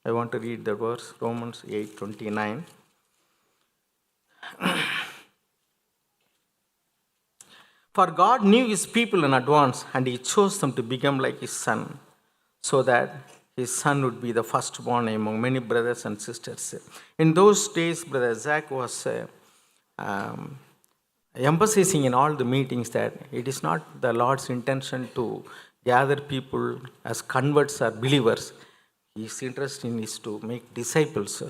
I want to read the verse, Romans 8:29. For God knew his people in advance, and he chose them to become like his son, so that his son would be the firstborn among many brothers and sisters. In those days, Brother Zach was um, emphasizing in all the meetings that it is not the Lord's intention to gather people as converts or believers. His interest in is to make disciples.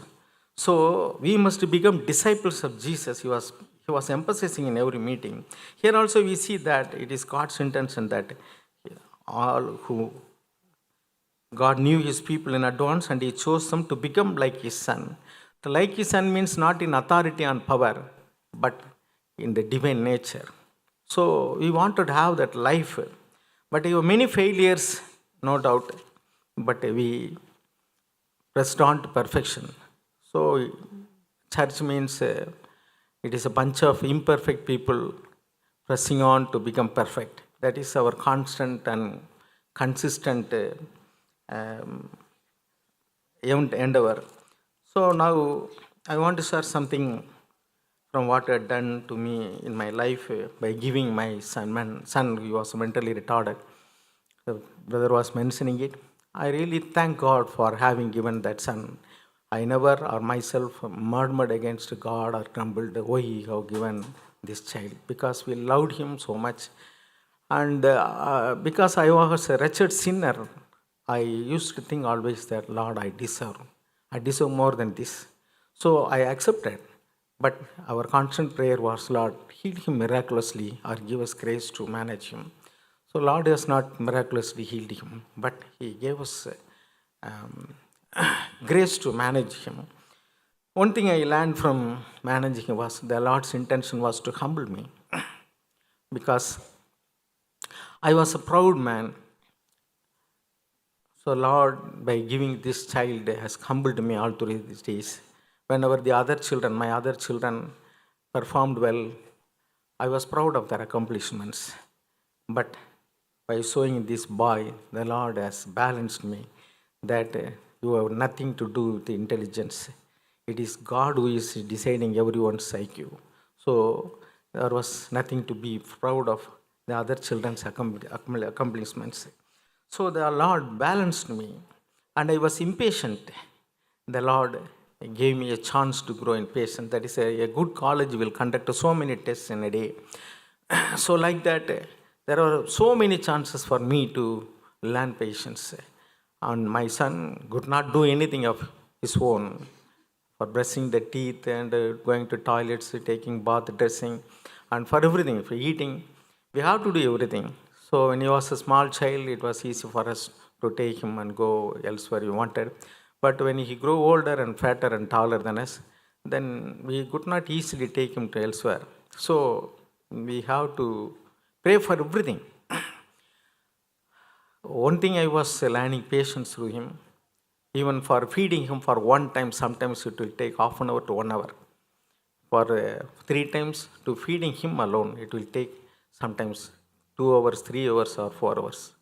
So we must become disciples of Jesus. He was emphasizing in every meeting. Here also we see that it is God's intention that all who God knew his people in advance and he chose them to become like his son. The like his son means not in authority and power, but in the divine nature. So we wanted to have that life. But there were many failures, no doubt, but we pressed on to perfection. So church means it is a bunch of imperfect people pressing on to become perfect. That is our constant and consistent endeavor. So now I want to share something from what had done to me in my life by giving my son who was mentally retarded. The brother was mentioning it. I really thank God for having given that son. I never or myself murmured against God or grumbled why he have given this child because we loved him so much. And because I was a wretched sinner, I used to think always that, Lord, I deserve more than this. So I accepted. But our constant prayer was, Lord, heal him miraculously or give us grace to manage him. So Lord has not miraculously healed him, but he gave us um, grace to manage him. One thing I learned from managing him was the Lord's intention was to humble me because I was a proud man. So Lord, by giving this child, has humbled me all through these days. Whenever my other children performed well, I was proud of their accomplishments. But by showing this boy, the Lord has balanced me that you have nothing to do with intelligence. It is God who is deciding everyone's IQ. So there was nothing to be proud of the other children's accomplishments. So the Lord balanced me, and I was impatient. The Lord gave me a chance to grow in patience. That is, a good college will conduct so many tests in a day. So, like that, there are so many chances for me to learn patience. And my son could not do anything of his own for brushing the teeth and going to toilets, taking bath, dressing, and for everything, for eating. We have to do everything. So when he was a small child, it was easy for us to take him and go elsewhere we wanted. But when he grew older and fatter and taller than us, then we could not easily take him to elsewhere. So we have to pray for everything. One thing I was learning patience through him. Even for feeding him for one time, sometimes it will take half an hour to 1 hour. For 3 times to feeding him alone, it will take sometimes 2 hours, 3 hours, or 4 hours.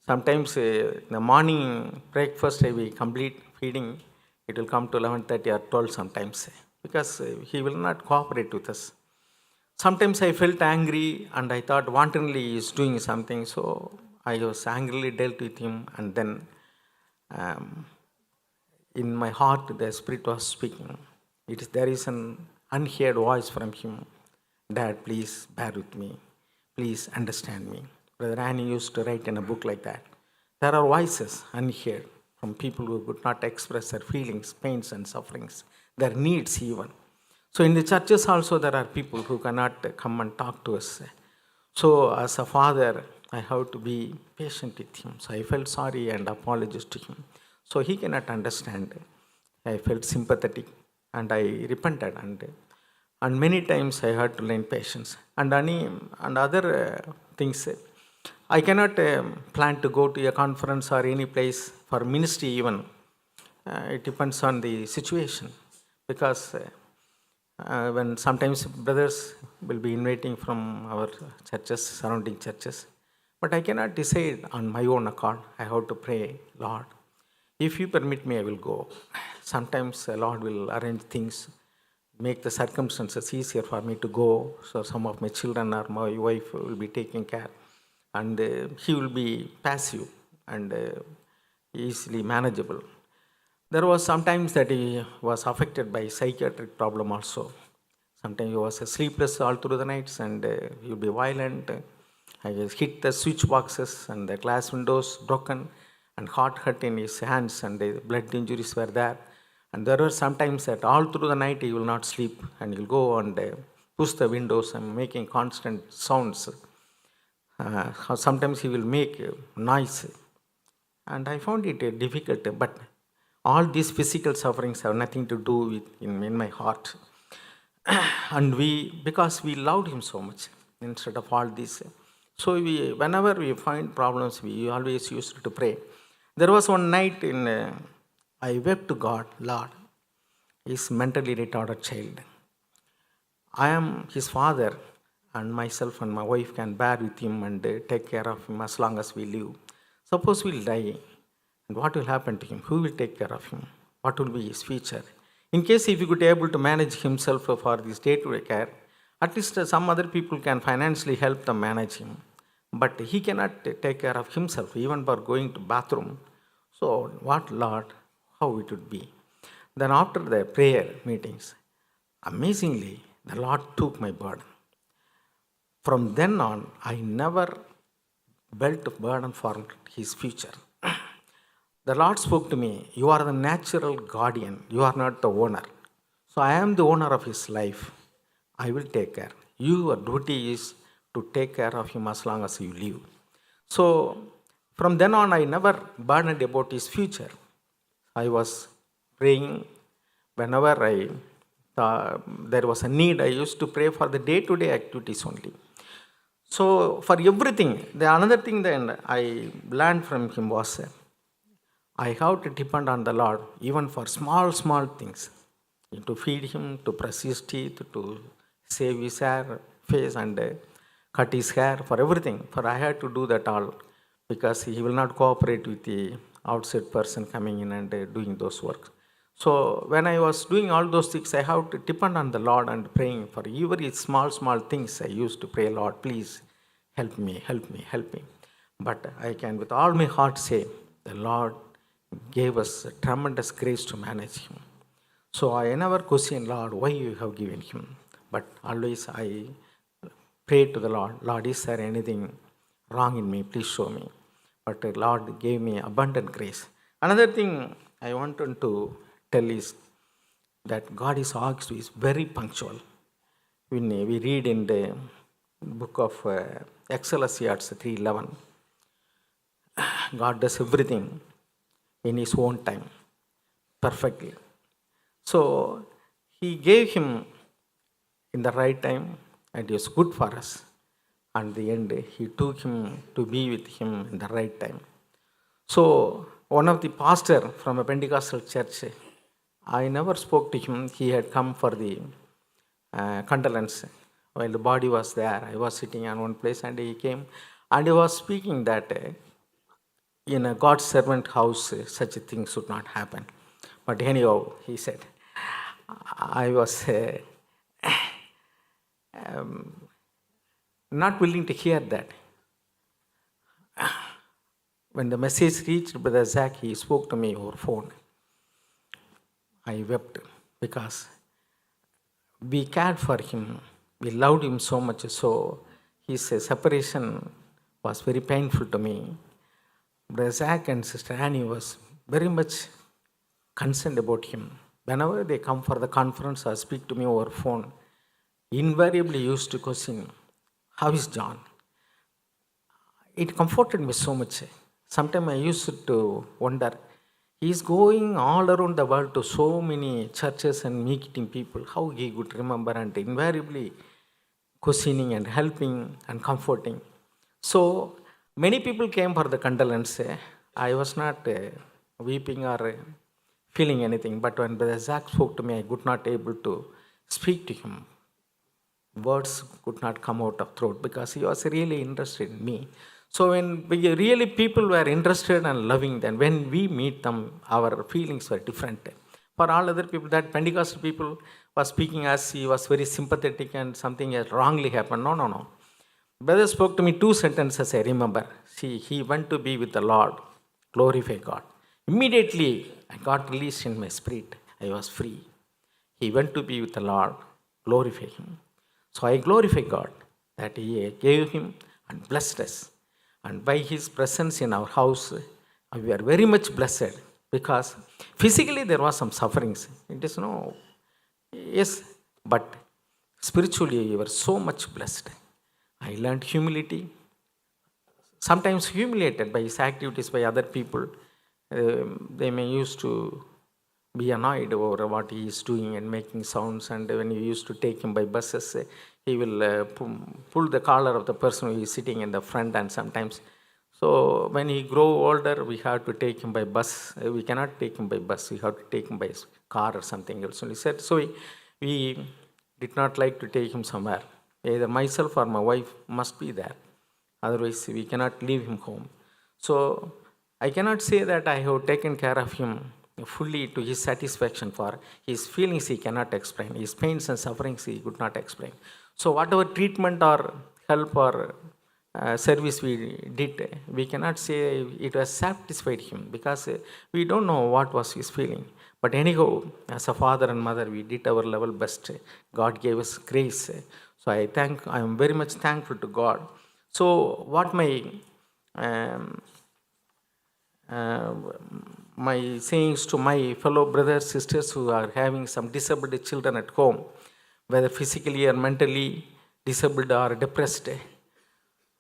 Sometimes in the morning breakfast, we complete feeding, it will come to 11:30 or 12 sometimes because he will not cooperate with us. Sometimes I felt angry and I thought wantonly he is doing something, so I was angrily dealt with him, and then um, in my heart the Spirit was speaking. There is an unheard voice from him. Dad, please bear with me. Please understand me. Brother Annie used to write in a book like that. There are voices unheard from people who could not express their feelings, pains, and sufferings, their needs even. So in the churches also there are people who cannot come and talk to us. So as a father, I have to be patient with him. So I felt sorry and apologized to him. So he cannot understand. I felt sympathetic and I repented, and many times I had to learn patience and other things. I cannot plan to go to a conference or any place for ministry even. It depends on the situation because when sometimes brothers will be inviting from our churches, surrounding churches, but I cannot decide on my own accord. I have to pray, Lord, If you permit me, I will go. Sometimes the Lord will arrange things, make the circumstances easier for me to go. So some of my children or my wife will be taking care, and he will be passive and easily manageable. There was sometimes that he was affected by psychiatric problem also. Sometimes he was sleepless all through the nights, and he would be violent. I just hit the switch boxes and the glass windows broken, and heart hurt in his hands, and the blood injuries were there. And there were sometimes that all through the night he will not sleep, and he'll go and push the windows and making constant sounds. Sometimes he will make noise, and I found it difficult. But all these physical sufferings have nothing to do with in my heart. And because we loved him so much instead of all this. So whenever we find problems, we always used to pray. There was one night I wept to God, Lord, he's mentally retarded child. I am his father, and myself and my wife can bear with him and take care of him as long as we live. Suppose we'll die, and what will happen to him? Who will take care of him? What will be his future? In case if he could able to manage himself for this day-to-day care, at least some other people can financially help them manage him. But he cannot take care of himself, even for going to bathroom. So what, Lord, how it would be? Then after the prayer meetings, amazingly, the Lord took my burden. From then on, I never felt a burden for his future. The Lord spoke to me, you are the natural guardian, you are not the owner. So I am the owner of his life. I will take care. Your duty is to take care of him as long as you live. So from then on, I never burdened about his future. I was praying whenever there was a need. I used to pray for the day-to-day activities only. So for everything, the another thing that I learned from him was I have to depend on the Lord even for small things. To feed him, to brush his teeth, to shave his hair, face and cut his hair, for everything. For I had to do that all because he will not cooperate with the outside person coming in and doing those works. So when I was doing all those things, I have to depend on the Lord and praying for every small things. I used to pray, Lord, please help me. But I can with all my heart say, the Lord gave us a tremendous grace to manage him. So I never question, Lord, why you have given him. But always I pray to the Lord, Lord, is there anything wrong in me? Please show me. But the Lord gave me abundant grace. Another thing I wanted to tell is that God is always very punctual. When we read in the book of Ecclesiastes 3:11, God does everything in his own time, perfectly. So he gave him in the right time, and it was good for us. And the end, he took him to be with him in the right time. So one of the pastor from a Pentecostal church, I never spoke to him. He had come for the condolence. While the body was there, I was sitting on one place, and he came, and he was speaking that in a God's servant house, such a thing should not happen. But anyhow, he said, I was not willing to hear that. When the message reached Brother Zach, he spoke to me over phone. I wept because we cared for him. We loved him so much. So his separation was very painful to me. Brother Zach and Sister Annie was very much concerned about him. Whenever they come for the conference or speak to me over phone, invariably used to question, how is John? It comforted me so much. Sometimes I used to wonder, he is going all around the world to so many churches and meeting people, how he could remember, and invariably questioning and helping and comforting. So many people came for the condolence. I was not weeping or feeling anything, but when Brother Zach spoke to me, I could not able to speak to him. Words could not come out of throat because he was really interested in me. So when we really people were interested and loving, then when we meet them, our feelings were different. For all other people, that Pentecostal people was speaking as he was very sympathetic and something has wrongly happened. No, no, no. Brother spoke to me two sentences I remember. See, he went to be with the Lord, glorify God. Immediately, I got released in my spirit. I was free. He went to be with the Lord, glorify Him. So I glorify God that He gave Him and blessed us. And by His presence in our house, we are very much blessed because physically there was some sufferings. It is no, yes, but spiritually you were so much blessed. I learned humility, sometimes humiliated by his activities by other people. They may used to be annoyed over what he is doing and making sounds. And when you used to take him by buses, he will pull the collar of the person who is sitting in the front. And sometimes, so when he grow older, we have to take him by bus. We cannot take him by bus. We have to take him by car or something else. And he said, so we did not like to take him somewhere. Either myself or my wife must be there. Otherwise, we cannot leave him home. So I cannot say that I have taken care of him fully to his satisfaction. For his feelings he cannot explain, his pains and sufferings he could not explain. So whatever treatment or help or service we did, we cannot say it was satisfied him because we don't know what was his feeling. But anyhow, as a father and mother, we did our level best. God gave us grace. So I am very much thankful to God. So what um, my sayings to my fellow brothers, sisters who are having some disabled children at home, whether physically or mentally disabled or depressed,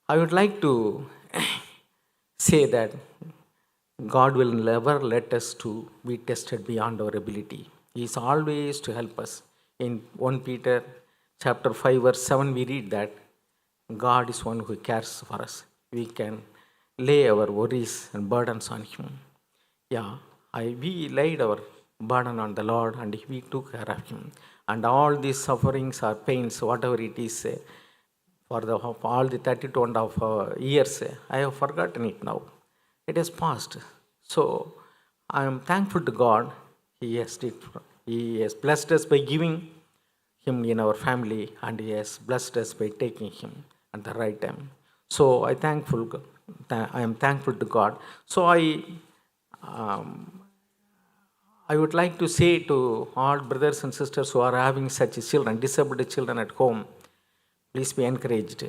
I would like to say that God will never let us to be tested beyond our ability. He is always to help us. In 1 Peter chapter 5 verse 7 we read that God is one who cares for us. We can lay our worries and burdens on Him. Yeah, we laid our burden on the Lord and we took care of Him. And all these sufferings or pains, whatever it is, for all the 32 and a half years, I have forgotten it now. It has passed. So I am thankful to God. He has blessed us by giving Him in our family, and He has blessed us by taking Him at the right time. So I am thankful to God. So I would like to say to all brothers and sisters who are having such children, disabled children at home, please be encouraged.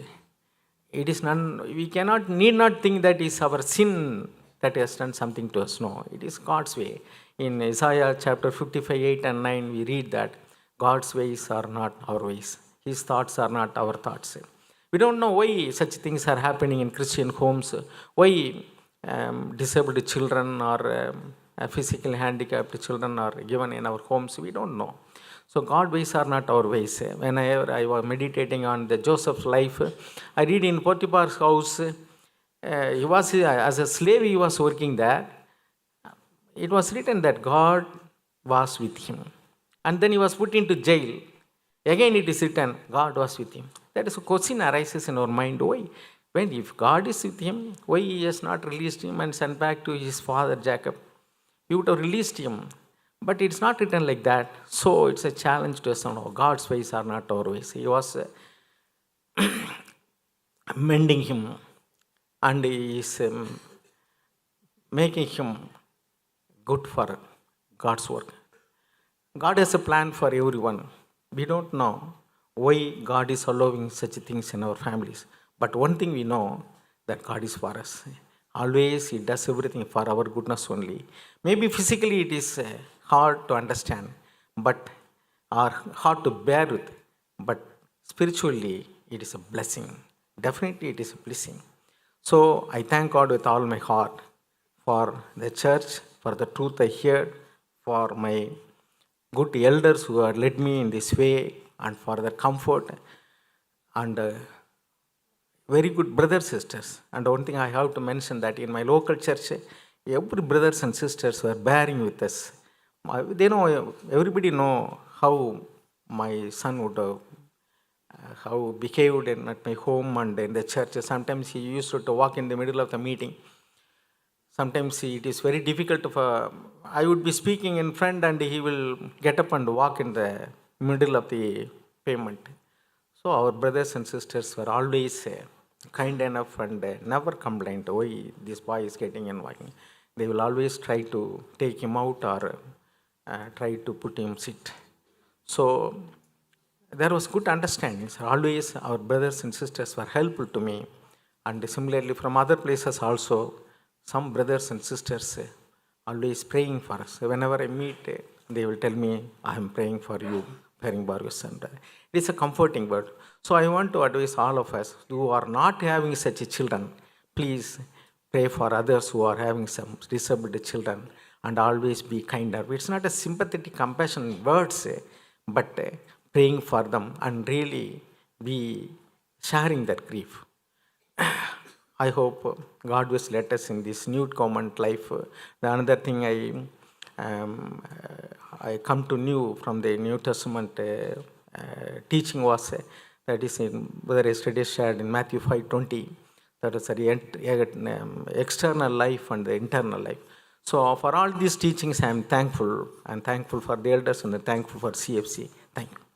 It is none. We need not think that is our sin that has done something to us. No, it is God's way. In Isaiah chapter 55, 8 and 9, we read that God's ways are not our ways. His thoughts are not our thoughts. We don't know why such things are happening in Christian homes, why disabled children or physically handicapped children are given in our homes. We don't know. So God's ways are not our ways. Whenever I was meditating on the Joseph's life, I read in Potiphar's house, he was as a slave, he was working there. It was written that God was with him. And then he was put into jail. Again it is written, God was with him. That is a question arises in our mind. Why? When if God is with him, why he has not released him and sent back to his father Jacob? He would have released him. But it's not written like that. So it's a challenge to us. No, God's ways are not our ways. He was mending him and he is making him good for God's work. God has a plan for everyone. We don't know why God is allowing such things in our families. But one thing we know, that God is for us. Always He does everything for our goodness only. Maybe physically it is hard to understand, but or hard to bear with. But spiritually it is a blessing. Definitely it is a blessing. So I thank God with all my heart for the church, for the truth I heard, for my good elders who have led me in this way, and for their comfort, and very good brothers sisters. And one thing I have to mention that in my local church, every brothers and sisters were bearing with us. They know, everybody know how my son would how behaved at my home and in the church. Sometimes he used to walk in the middle of the meeting. Sometimes it is very difficult for, I would be speaking in front and he will get up and walk in the middle of the pavement. So our brothers and sisters were always kind enough and never complained, why this boy is getting and walking. They will always try to take him out or try to put him sit. So there was good understanding. So always our brothers and sisters were helpful to me. And similarly from other places also, some brothers and sisters always praying for us. Whenever I meet, they will tell me, I am praying for you, praying for your son. It is a comforting word. So I want to advise all of us who are not having such children, please pray for others who are having some disabled children and always be kinder. It's not a sympathetic compassion words, but praying for them and really be sharing that grief. I hope God will let us in this new common life. The another thing I come to know from the New Testament teaching was that is in whether yesterday shared in Matthew 5:20. That is the external life and the internal life. So for all these teachings, I am thankful. I'm thankful for the elders and thankful for CFC. Thank you.